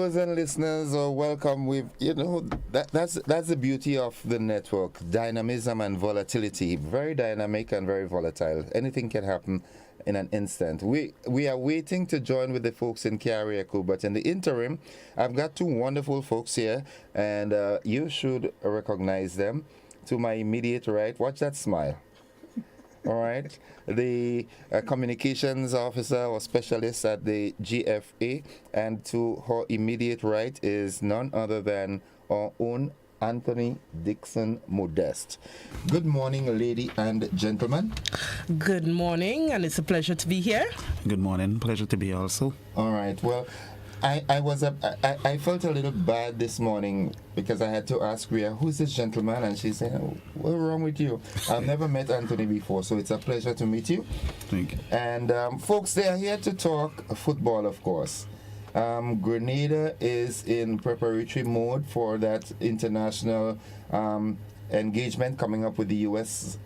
viewers and listeners are welcome. That's the beauty of the network: dynamism and volatility. Very dynamic and very volatile. Anything can happen in an instant. We are waiting to join with the folks in Carriacou, but in the interim, I've got two wonderful folks here, and you should recognize them. To my immediate right, watch that smile. All right, the communications officer or specialist at the GFA, and to her immediate right is none other than our own Anthony Dixon Modeste. Good morning, lady and gentlemen. Good morning, and it's a pleasure to be here. Good morning, pleasure to be here also. All right, well, I felt a little bad this morning because I had to ask Rhea, who's this gentleman? And she said, oh, what's wrong with you? I've never met Anthony before, so it's a pleasure to meet you. Thank you. And folks, they are here to talk football, of course. Grenada is in preparatory mode for that international engagement coming up with the U.S.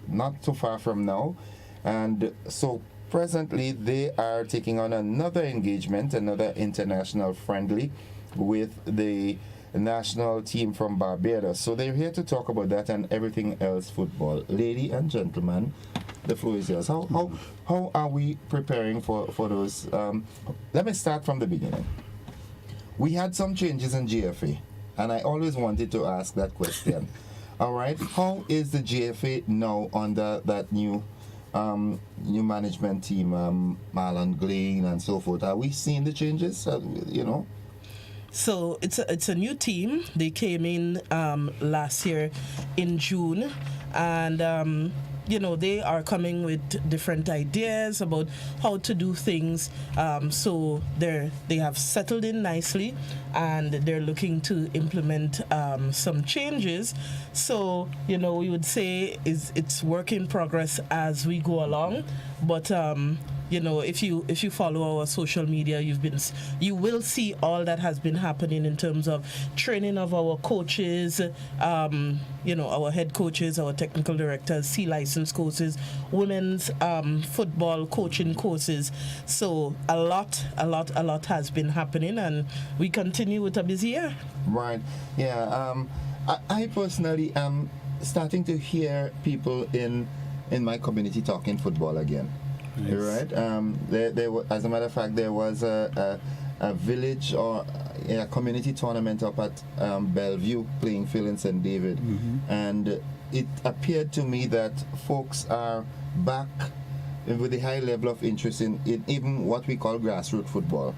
not too far from now. And so presently, they are taking on another engagement, another international friendly with the national team from Barbados. So they're here to talk about that and everything else football. Lady and gentlemen, the floor is yours. How are we preparing for those? Let me start from the beginning. We had some changes in GFA, and I always wanted to ask that question. All right, how is the GFA now under that new management team, Marlon Glane and so forth? Are we seeing the changes? So it's a new team. They came in last year in June, and they are coming with different ideas about how to do things. So they have settled in nicely, and they're looking to implement some changes. So we would say it's work in progress as we go along. But if you follow our social media, you will see all that has been happening in terms of training of our coaches, our head coaches, our technical directors, C license courses, women's football coaching courses. So a lot has been happening, and we continue with a busy year. Right. Yeah. I personally am starting to hear people in my community talking football again. Nice. Right. As a matter of fact, there was a village or a community tournament up at Bellevue playing Phil in St. David, and it appeared to me that folks are back with a high level of interest in even what we call grassroots football.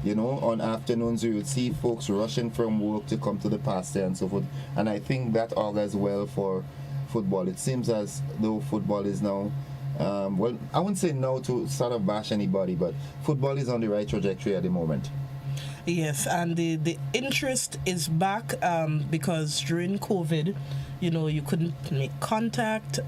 On afternoons you would see folks rushing from work to come to the pasture and so forth, and I think that augurs well for football. It seems as though football is now well, I wouldn't say no to sort of bash anybody, but football is on the right trajectory at the moment. Yes, and the interest is back because during COVID, you couldn't make contact.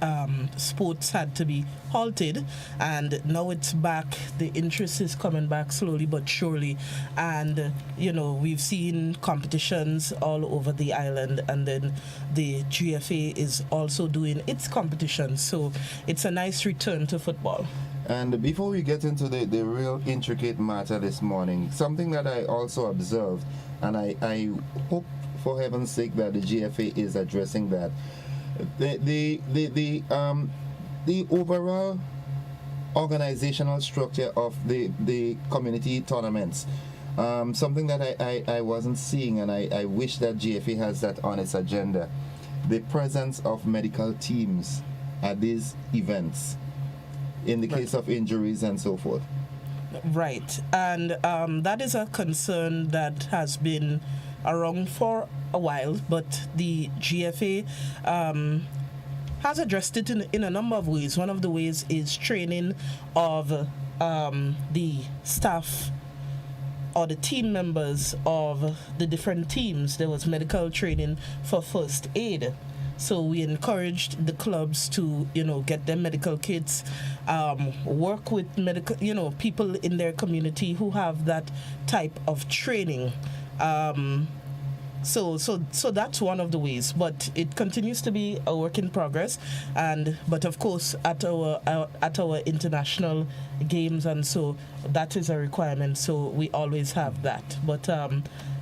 Sports had to be halted, and now it's back. The interest is coming back slowly but surely, and we've seen competitions all over the island, and then the GFA is also doing its competitions. So it's a nice return to football. And before we get into the real intricate matter this morning, something that I also observed, and I hope for heaven's sake that the GFA is addressing that, the overall organizational structure of the community tournaments, something that I wasn't seeing, and I wish that GFA has that on its agenda, the presence of medical teams at these events in the case of injuries and so forth. Right, and that is a concern that has been around for a while, but the GFA has addressed it in a number of ways. One of the ways is training of the staff or the team members of the different teams. There was medical training for first aid. So we encouraged the clubs to, get their medical kits, work with medical, people in their community who have that type of training. So that's one of the ways, but it continues to be a work in progress, but of course at our international games, and so that is a requirement. So we always have that, but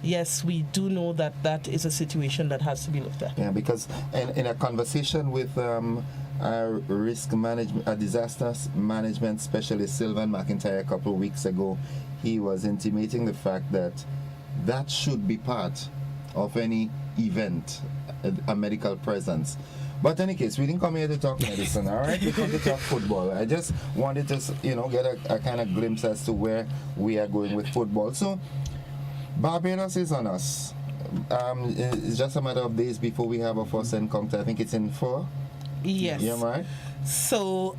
yes, we do know that is a situation that has to be looked at. Yeah, because in a conversation with our risk management, a disaster management specialist, Sylvan McIntyre, a couple of weeks ago, he was intimating the fact that should be part of any event, a medical presence. But in any case, we didn't come here to talk medicine, all right? We come to talk football. I just wanted to, get a kind of glimpse as to where we are going with football. So, Barbados is on us. It's just a matter of days before we have our first encounter. I think it's in 4. Yes. Yeah, right? So,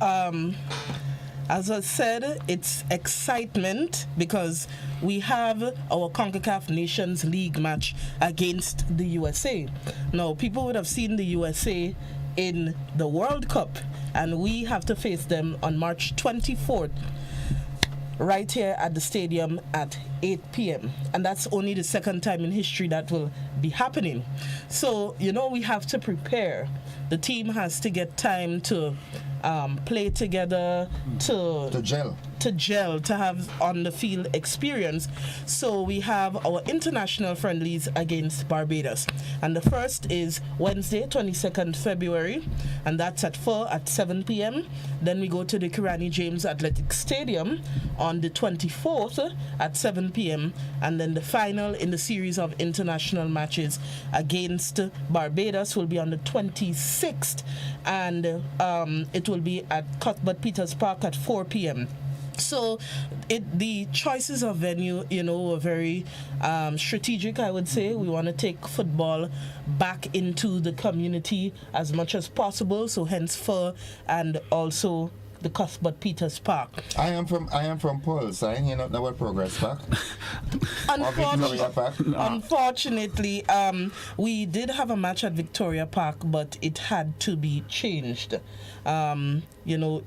as I said, it's excitement because we have our CONCACAF Nations League match against the USA. Now, people would have seen the USA in the World Cup, and we have to face them on March 24th, right here at the stadium at 8 p.m. And that's only the second time in history that will be happening. So, we have to prepare. The team has to get time to play together, to gel, to have on the field experience. So we have our international friendlies against Barbados, and the first is Wednesday 22nd February, and that's at 7 p.m. Then we go to the Grenada James Athletic Stadium on the 24th at 7 p.m. and then the final in the series of international matches against Barbados will be on the 26th, and it will be at Cuthbert Peters Park at 4 p.m. So the choices of venue, are very strategic, I would say. We want to take football back into the community as much as possible. So henceforth, and also the Cuthbert Peters Park. I am from Pulse. I ain't not know what Progress Park. Unfortunately, we did have a match at Victoria Park, but it had to be changed.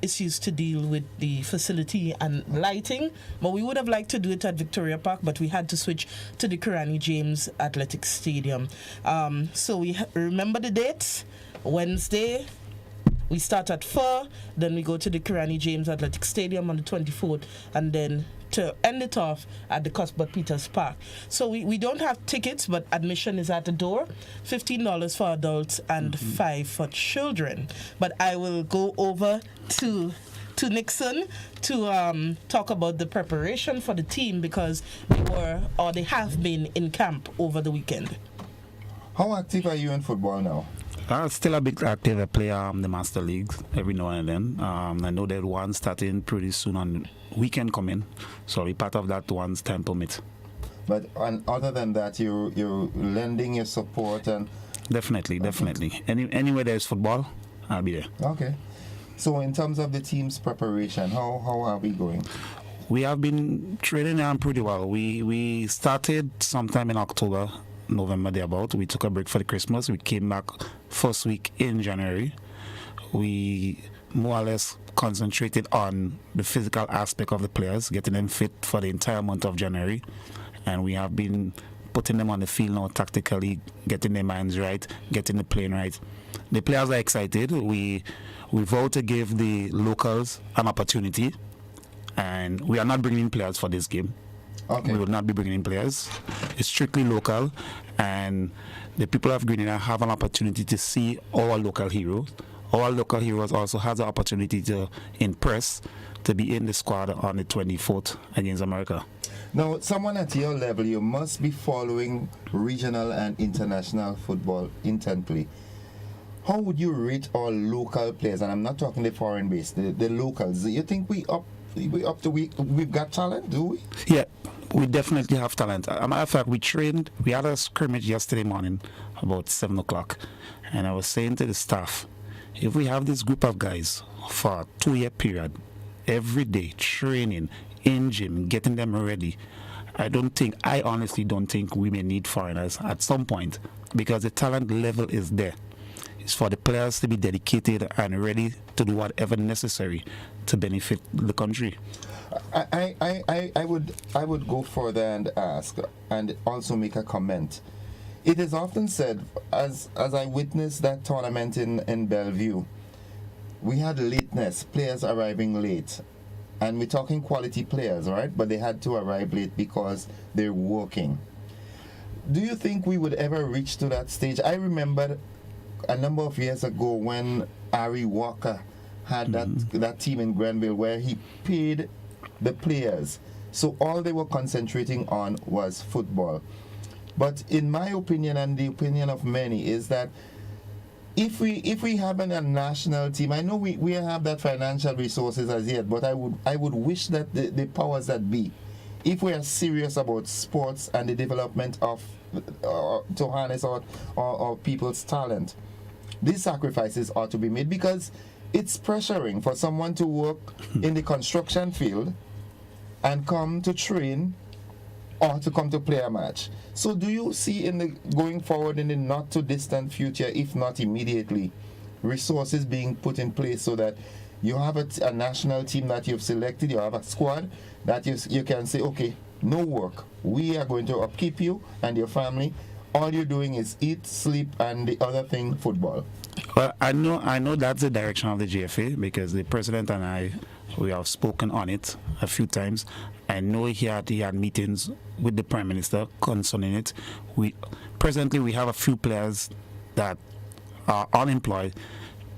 Issues to deal with the facility and lighting, but we would have liked to do it at Victoria Park, but we had to switch to the Grenada James Athletic Stadium. So we remember the dates. Wednesday, we start at 4, then we go to the Grenada James Athletic Stadium on the 24th, and then to end it off at the Cuthbert Peters Park. So we don't have tickets, but admission is at the door, $15 for adults and $5 for children. But I will go over to Nixon to talk about the preparation for the team, because they have been in camp over the weekend. How active are you in football now? Still a bit active. I play the Master Leagues every now and then. I know that one starting pretty soon on weekend coming, so I'll be part of that once time permit. But other than that, you're lending your support and definitely. Anywhere there's football, I'll be there. Okay. So in terms of the team's preparation, how are we going? We have been training pretty well. We started sometime in October, November thereabout. We took a break for the Christmas. We came back first week in January. We more or less concentrated on the physical aspect of the players, getting them fit for the entire month of January, and we have been putting them on the field now tactically, getting their minds right, getting the playing right. The players are excited. We vow to give the locals an opportunity, and we are not bringing in players for this game. Okay. We will not be bringing in players. It's strictly local, and the people of Grenada have an opportunity to see our local heroes. Our local heroes also has the opportunity to impress, to be in the squad on the 24th against America. Now, someone at your level, you must be following regional and international football intently. How would you rate our local players? And I'm not talking the foreign base, the locals. Do you think we've got talent, do we? Yeah, we definitely have talent. As a matter of fact, we had a scrimmage yesterday morning about 7 o'clock, and I was saying to the staff, if we have this group of guys for a 2-year period, every day training in gym, getting them ready, I honestly don't think we may need foreigners at some point, because the talent level is there. It's for the players to be dedicated and ready to do whatever necessary to benefit the country. I would go further and ask, and also make a comment. it is often said, as I witnessed that tournament in Bellevue, we had lateness, players arriving late. And we're talking quality players, right? But they had to arrive late because they're working. Do you think we would ever reach to that stage? I remember a number of years ago when Ari Walker had that team in Grenville where he paid the players. So all they were concentrating on was football. But in my opinion, and the opinion of many, is that if we have a national team, I know we have that financial resources as yet, but I would wish that the powers that be, if we are serious about sports and the development of to harness our people's talent, these sacrifices ought to be made, because it's pressuring for someone to work in the construction field and come to train or to come to play a match. So do you see going forward in the not too distant future, if not immediately, resources being put in place so that you have a national team that you've selected, you have a squad that you can say, okay, no work, we are going to upkeep you and your family, all you're doing is eat, sleep, and the other thing, football? Well, I know that's the direction of the GFA, because the president and I, we have spoken on it a few times. I know he had meetings with the Prime Minister concerning it. Presently we have a few players that are unemployed,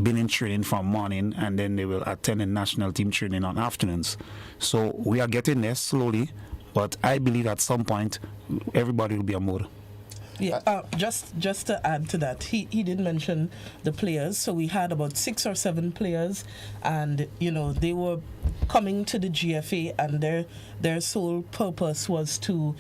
been in training from morning, and then they will attend a national team training on afternoons. So we are getting there slowly, but I believe at some point everybody will be on board. Yeah, just to add to that, he did mention the players. So we had about 6 or 7 players, and they were coming to the GFA, and their sole purpose was to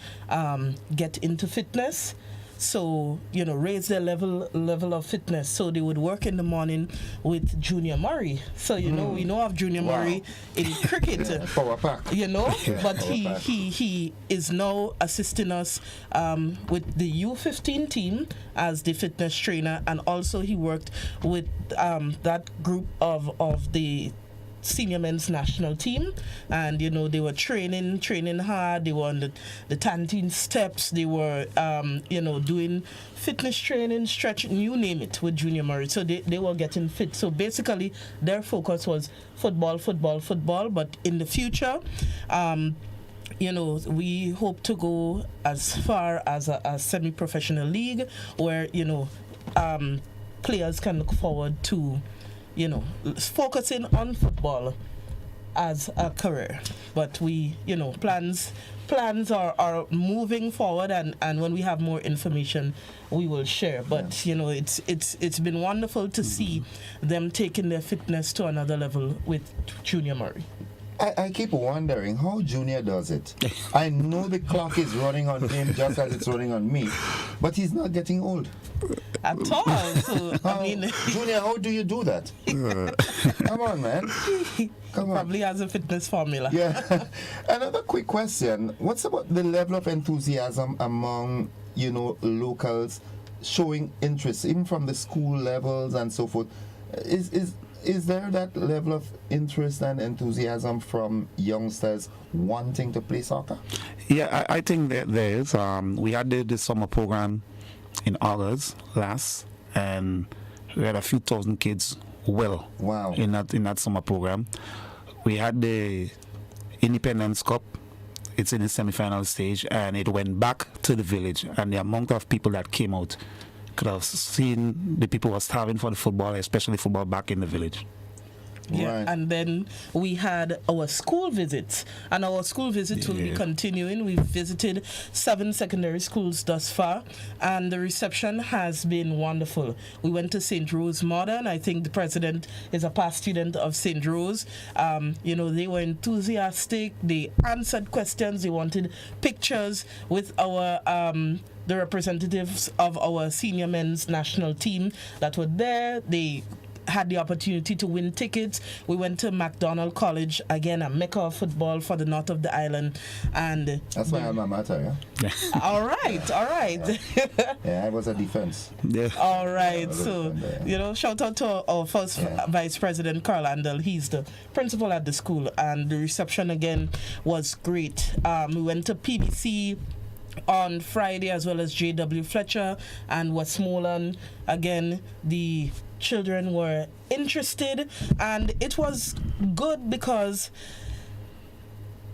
get into fitness. So, raise their level of fitness. So they would work in the morning with Junior Murray. So, we know of Junior Murray in cricket. Yeah, power pack. But he is now assisting us with the U15 team as the fitness trainer, and also he worked with that group of the senior men's national team, and they were training hard. They were on the Tantine steps. They were doing fitness training, stretching, you name it, with Junior Murray. So they were getting fit. So basically their focus was football. But in the future, we hope to go as far as a semi-professional league where players can look forward to focusing on football as a career. But we, plans are moving forward, and when we have more information, we will share. But it's been wonderful to see them taking their fitness to another level with Junior Murray. I keep wondering how Junior does it. I know the clock is running on him just as it's running on me, but he's not getting old at all. So Junior, how do you do that? Come on, man. Come on. Probably has a fitness formula. Yeah. Another quick question: what's about the level of enthusiasm among locals showing interest, even from the school levels and so forth? Is there that level of interest and enthusiasm from youngsters wanting to play soccer? Yeah, I think that there is. We had the summer program in August last, and we had a few thousand kids in that summer program. We had the Independence Cup. It's in the semi-final stage, and it went back to the village, and the amount of people that came out could have seen the people were starving for the football, especially football, back in the village. Yeah, Right. and then we had our school visits, and our school visits will be continuing. We've visited 7 secondary schools thus far, and the reception has been wonderful. We went to St. Rose Modern. I think the president is a past student of St. Rose. They were enthusiastic. They answered questions. They wanted pictures with our the representatives of our senior men's national team that were there. They had the opportunity to win tickets. We went to MacDonald College, again, a mecca of football for the north of the island. And that's my alma mater, yeah? All right. Yeah, I was a defense. Yeah. All right. So, shout out to our first Vice President, Carl Andel. He's the principal at the school. And the reception, again, was great. We went to PBC on Friday, as well as J.W. Fletcher and Westmoreland. Again, the children were interested, and it was good because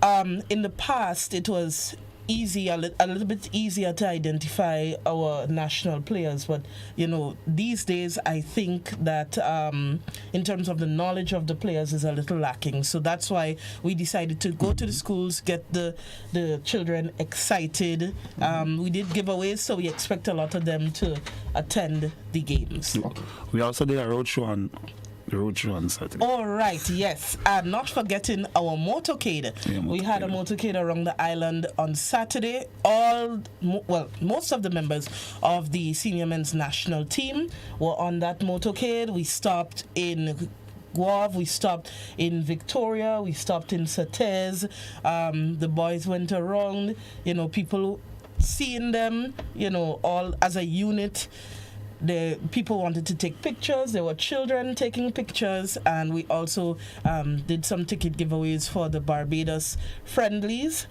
in the past it was a little bit easier to identify our national players, but these days I think that in terms of the knowledge of the players is a little lacking. So that's why we decided to go to the schools, get the children excited. We did giveaways, so we expect a lot of them to attend the games. We also did a roadshow on Saturday. All right, yes. And not forgetting our motorcade. We had a motorcade around the island on Saturday. Most of the members of the senior men's national team were on that motorcade. We stopped in Guave, we stopped in Victoria, we stopped in Sates. The boys went around, people seeing them, all as a unit. The people wanted to take pictures. There were children taking pictures, and we also did some ticket giveaways for the Barbados friendlies.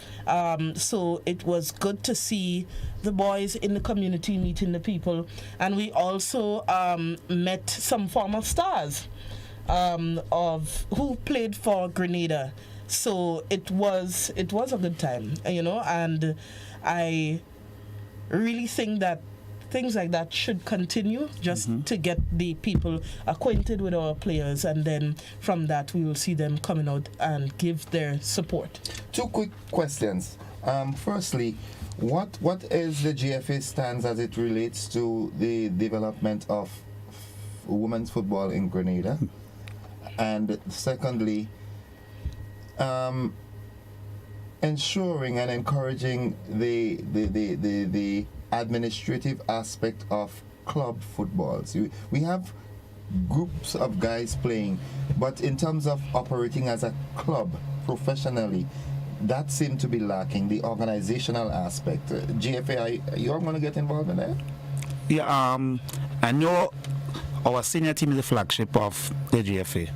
So it was good to see the boys in the community meeting the people, and we also met some former stars of who played for Grenada. So it was a good time, and I really think that things like that should continue, just to get the people acquainted with our players, and then from that we will see them coming out and give their support. 2 quick questions. Firstly, what is the GFA stance as it relates to the development of women's football in Grenada? And secondly, ensuring and encouraging the administrative aspect of club footballs. We have groups of guys playing, but in terms of operating as a club professionally, that seemed to be lacking, the organizational aspect. GFA, are you all going to get involved in that? Yeah, I know our senior team is the flagship of the GFA,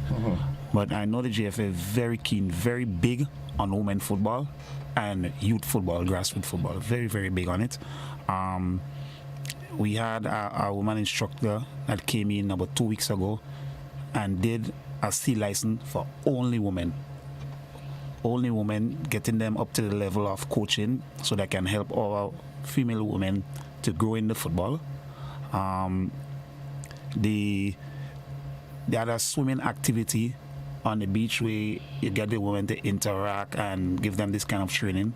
but I know the GFA is very keen, very big on women football and youth football, grassroots football, very, very big on it. We had a woman instructor that came in about 2 weeks ago and did a C license for only women. Only women, getting them up to the level of coaching so they can help our female women to grow in the football. The other swimming activity on the beach where you get the women to interact and give them this kind of training.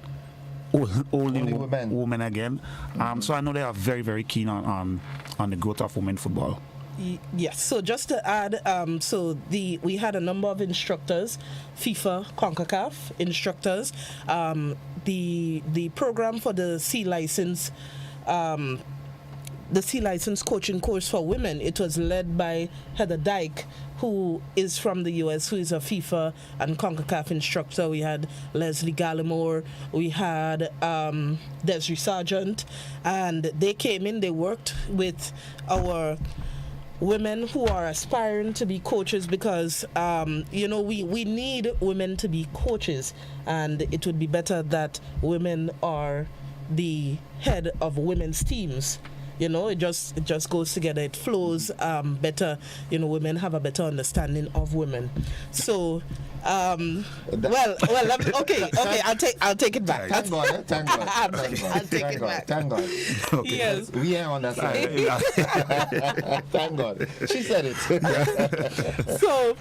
Only women again. So I know they are very, very keen on the growth of women football. Yes. So just to add, we had a number of instructors, FIFA, CONCACAF instructors. The program for the C license. The C license coaching course for women, it was led by Heather Dyke, who is from the US, who is a FIFA and CONCACAF instructor. We had Leslie Gallimore, we had Desiree Sargent, and they came in, they worked with our women who are aspiring to be coaches, because we need women to be coaches, and it would be better that women are the head of women's teams. It just goes together. It flows better. Women have a better understanding of women. So, okay. I'll take it back. Thank God. I'll take it back. Thank God. Okay. Yes. We are on that side. Thank God. She said it. So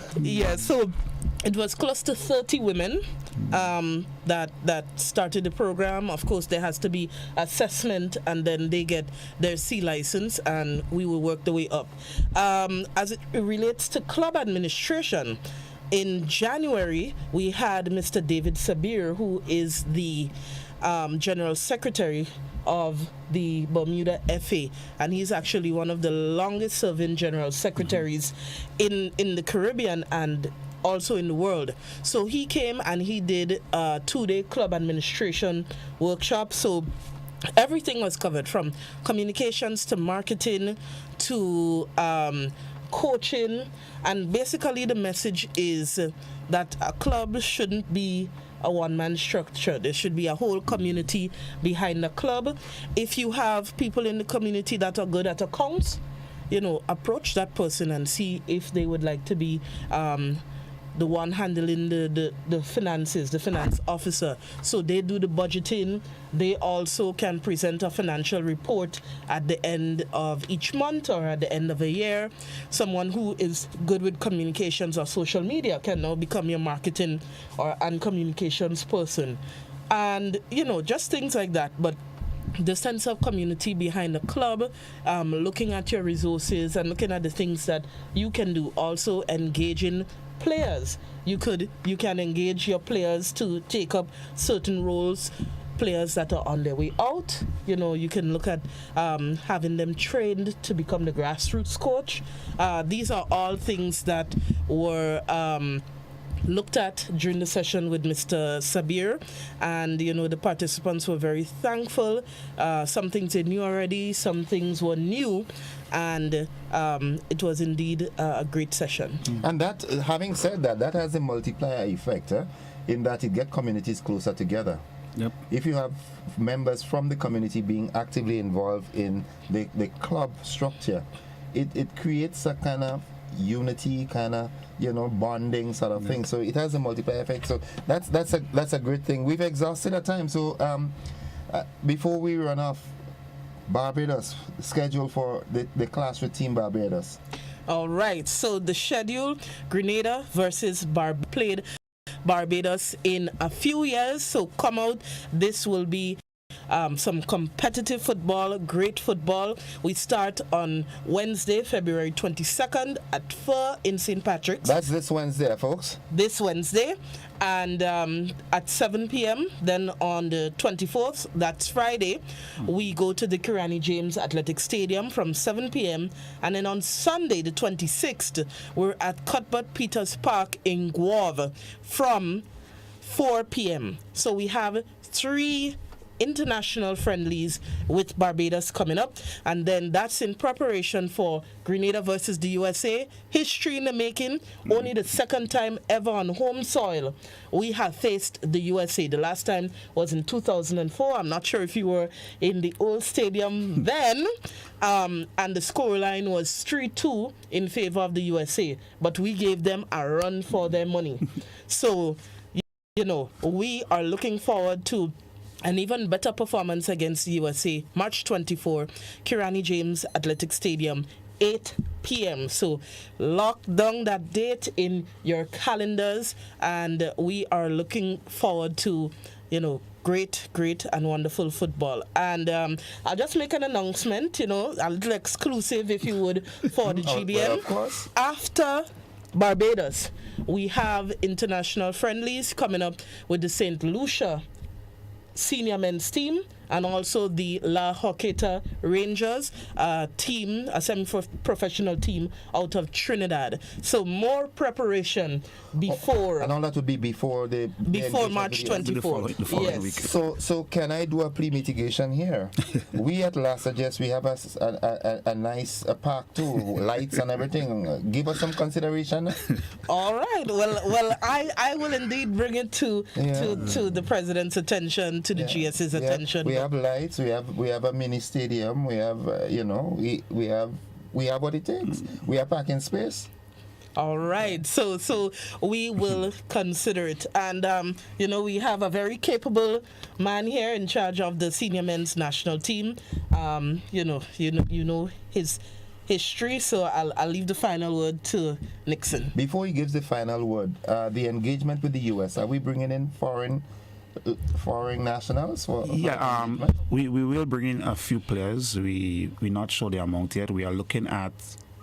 it was close to 30 women that started the program. Of course, there has to be assessment, and then they get their C license, and we will work the way up. As it relates to club administration, in January, we had Mr. David Sabir, who is the General Secretary of the Bermuda FA, and he's actually one of the longest serving General Secretaries in the Caribbean and also in the world. So he came and he did a 2-day club administration workshop. So everything was covered, from communications to marketing to coaching, and basically the message is that a club shouldn't be a one-man structure. There should be a whole community behind the club. If you have people in the community that are good at accounts, approach that person and see if they would like to be the one handling the finances, the finance officer. So they do the budgeting. They also can present a financial report at the end of each month or at the end of a year. Someone who is good with communications or social media can now become your marketing and communications person. And, just things like that. But the sense of community behind the club, looking at your resources and looking at the things that you can do. Also engaging players. You can engage your players to take up certain roles. Players that are on their way out, you can look at having them trained to become the grassroots coach. These are all things that were looked at during the session with Mr. Sabir, and the participants were very thankful. Some things they knew already, some things were new, and it was indeed a great session. And that, having said that, that has a multiplier effect in that it gets communities closer together. Yep. If you have members from the community being actively involved in the club structure, it creates a kind of unity, kind of bonding sort of thing. So it has a multiplier effect. So that's a great thing. We've exhausted our time. So before we run off, Barbados schedule for the clash with Team Barbados. All right. So the schedule: Grenada versus played Barbados in a few years. So come out. This will be some competitive football, great football. We start on Wednesday, February 22nd at 4 in St. Patrick's. That's this Wednesday, folks. This Wednesday. And at 7 p.m., then on the 24th, that's Friday, we go to the Grenada James Athletic Stadium from 7 p.m. And then on Sunday, the 26th, we're at Cuthbert Peters Park in Guave from 4 p.m. So we have 3 international friendlies with Barbados coming up, and then that's in preparation for Grenada versus the USA. History in the making. Only the second time ever on home soil we have faced the USA. The last time was in 2004. I'm not sure if you were in the old stadium then, and the scoreline was 3-2 in favor of the USA, but we gave them a run for their money. So we are looking forward to an even better performance against the USA, March 24, Grenada James Athletic Stadium, 8 p.m. So lock down that date in your calendars, and we are looking forward to, great and wonderful football. And I'll just make an announcement, a little exclusive, if you would, for the GBM. Well, of course. After Barbados, we have international friendlies coming up with the St. Lucia senior men's team, and also the La Joqueta Rangers team, a semi-professional team out of Trinidad. So more preparation before. And all that would be before March 24th. Yes. So can I do a pre-mitigation here? We at La Suggest, we have a nice park too, lights and everything. Give us some consideration. All right. Well, I will indeed bring it to the president's attention, to the GS's attention. We have lights. We have a mini stadium. We have we have what it takes. We have parking space. All right, so we will consider it, and we have a very capable man here in charge of the senior men's national team. You know his history, so I'll leave the final word to Nixon. Before he gives the final word, the engagement with the US, are we bringing in foreign nationals? We will bring in a few players. We're not sure the amount yet. We are looking at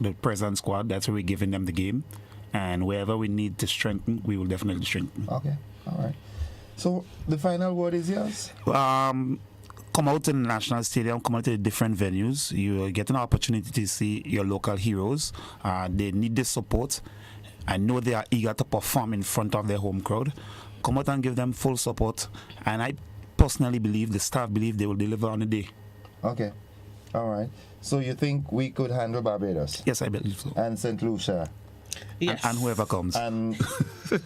the present squad. That's where we're giving them the game, and wherever we need to strengthen, we will definitely strengthen. Okay, all right. So the final word is yours. Come out to the national stadium, come out to the different venues. You get an opportunity to see your local heroes. They need the support. I know they are eager to perform in front of their home crowd. Come out and give them full support, and I personally believe, the staff believe, they will deliver on the day. Okay. All right. So you think we could handle Barbados Yes, I believe so. and St. Lucia Yes. And whoever comes. and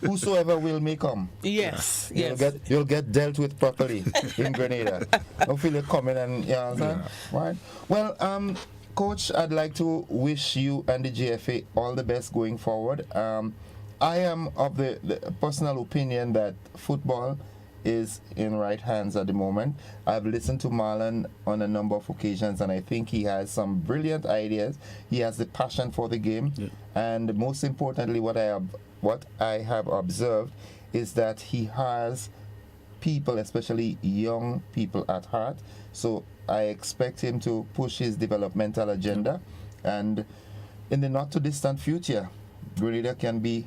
whosoever will may come? Yes. Yes. You'll get dealt with properly in Grenada. Don't feel it coming and you know what I'm saying? Right. Well, Coach, I'd like to wish you and the GFA all the best going forward. I am of the personal opinion that football is in right hands at the moment. I've listened to Marlon on a number of occasions, and I think he has some brilliant ideas. He has the passion for the game, and most importantly, what I have observed is that he has people, especially young people, at heart. So I expect him to push his developmental agenda, and in the not too distant future, Grenada can be,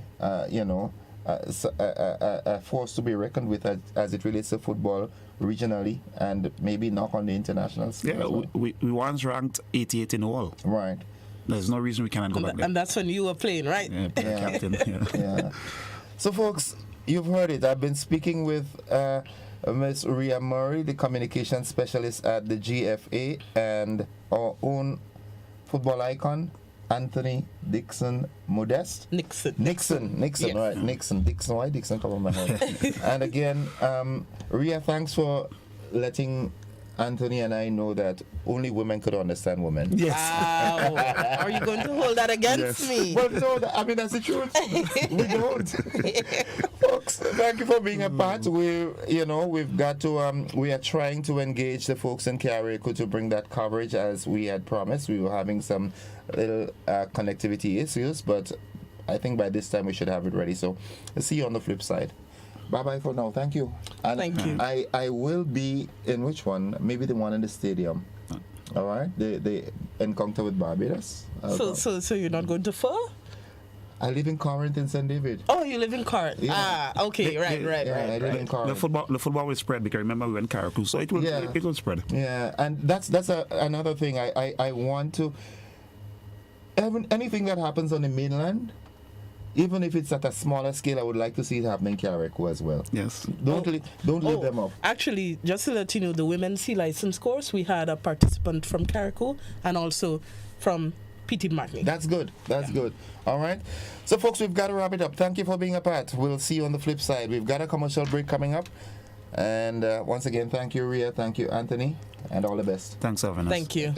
a force to be reckoned with as it relates to football regionally, and maybe knock on the international scale. Yeah, as well. we once ranked 88 in the world. Right. There's no reason we cannot go back there. And that's when you were playing, right? Yeah, captain. Yeah. Yeah. So, folks, you've heard it. I've been speaking with Ms. Ria Murray, the communication specialist at the GFA, and our own football icon, Anthony Dixon Modeste. Nixon. Nixon, Yes. right? Dixon. Why Dixon come on my head? And again, Ria, thanks for letting Anthony and I know that only women could understand women. Yes. Wow. Are you going to hold that against me? Well, no, that's the truth. We don't. Folks, thank you for being a part. We've got to, we are trying to engage the folks in Carriacou to bring that coverage as we had promised. We were having some little connectivity issues, but I think by this time we should have it ready. So, see you on the flip side. Bye-bye for now. Thank you. And Thank you. I will be in which one? Maybe the one in the stadium. All right? The encounter with Barbados. So you're not going to Fur? I live in Corinth in St. David. Oh, you live in Corinth. Yeah. Okay, right. I live in Corinth. The football will spread because remember we went Caracou, so it will spread. Yeah, and that's another thing. I want to. Anything that happens on the mainland, even if it's at a smaller scale, I would like to see it happen in Carriacou as well. Yes. Don't leave them off. Actually, just to let you know, the women's C license course, we had a participant from Carriacou and also from Petit Martinique. That's good. That's good. All right. So, folks, we've got to wrap it up. Thank you for being a part. We'll see you on the flip side. We've got a commercial break coming up. And once again, thank you, Ria. Thank you, Anthony. And all the best. Thanks, Evan. Thank you.